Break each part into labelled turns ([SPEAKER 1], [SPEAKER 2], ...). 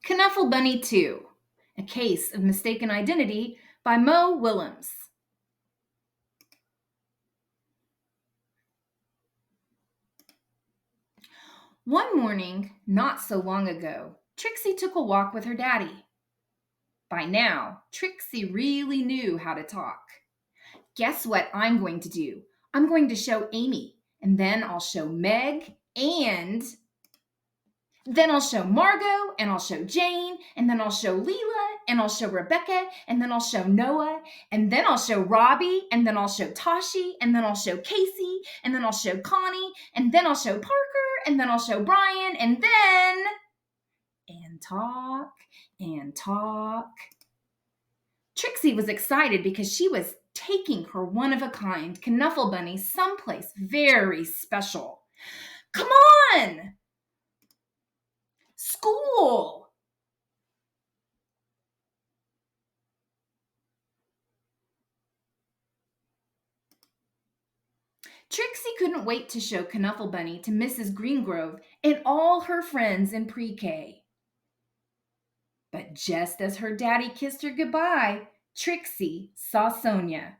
[SPEAKER 1] Knuffle Bunny Too, A Case of Mistaken Identity by Willems. One morning, not so long ago, Trixie took a walk with her daddy. By now, Trixie really knew how to talk. Guess what I'm going to do? I'm going to show Amy, and then I'll show Meg, and then I'll show Margot, and I'll show Jane, and then I'll show Leela, and I'll show Rebecca, and then I'll show Noah, and then I'll show Robbie, and then I'll show Tashi, and then I'll show Casey, and then I'll show Connie, and then I'll show Parker, and then I'll show Brian, and talk, and talk. Trixie was excited because she was taking her one-of-a-kind Knuffle Bunny someplace very special. Come on! School! Trixie couldn't wait to show Knuffle Bunny to Mrs. Greengrove and all her friends in pre-K. But just as her daddy kissed her goodbye, Trixie saw Sonia.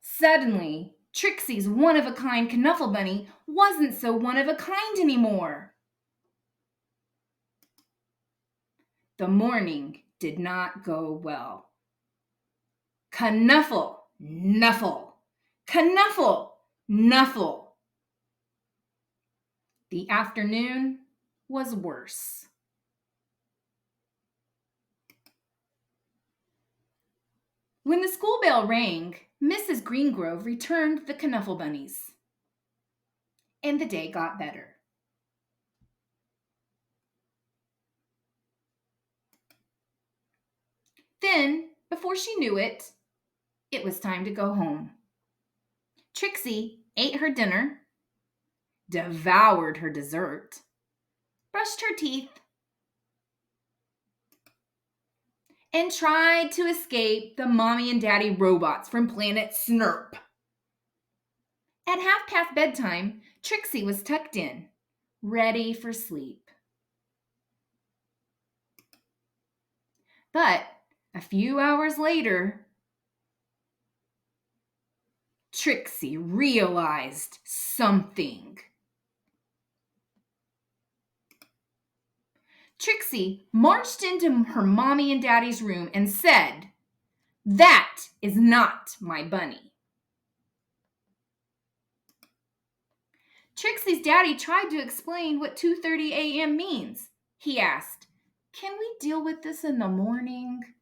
[SPEAKER 1] Suddenly, Trixie's one-of-a-kind Knuffle Bunny wasn't so one-of-a-kind anymore. The morning did not go well. Knuffle, Knuffle, Knuffle, Knuffle. The afternoon was worse. When the school bell rang, Mrs. Greengrove returned the Knuffle Bunnies, and the day got better. Then, before she knew it, it was time to go home. Trixie ate her dinner, devoured her dessert, brushed her teeth, and tried to escape the mommy and daddy robots from planet Snurp. At 1:30 bedtime, Trixie was tucked in, ready for sleep. But a few hours later, Trixie realized something. Trixie marched into her mommy and daddy's room and said, "That is not my bunny." Trixie's daddy tried to explain what 2:30 a.m. means. He asked, "Can we deal with this in the morning?"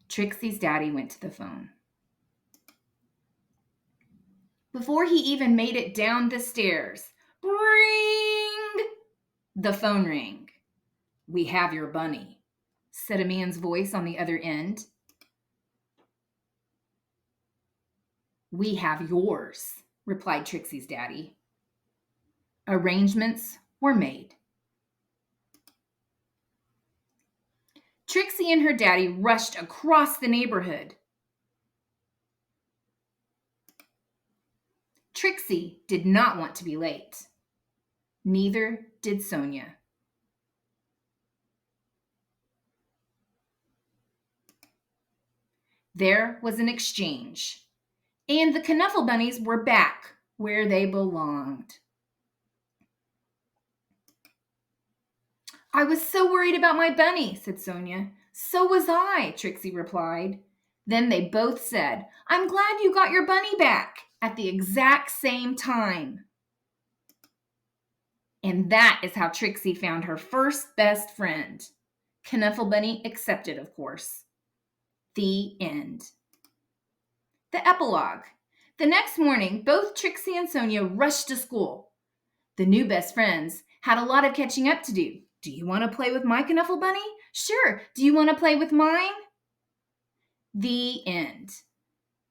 [SPEAKER 1] Trixie's daddy went to the phone. Before he even made it down the stairs, ring! The phone rang. "We have your bunny," said a man's voice on the other end. "We have yours," replied Trixie's daddy. Arrangements were made. Trixie and her daddy rushed across the neighborhood. Trixie did not want to be late. Neither did Sonia. There was an exchange, and the Knuffle Bunnies were back where they belonged. "I was so worried about my bunny," said Sonia. "So was I," Trixie replied. Then they both said, "I'm glad you got your bunny back," at the exact same time. And that is how Trixie found her first best friend. Knuffle Bunny accepted, of course. The end. The epilogue. The next morning, both Trixie and Sonia rushed to school. The new best friends had a lot of catching up to do. "Do you want to play with my Knuffle Bunny?" "Sure. Do you want to play with mine?" The end.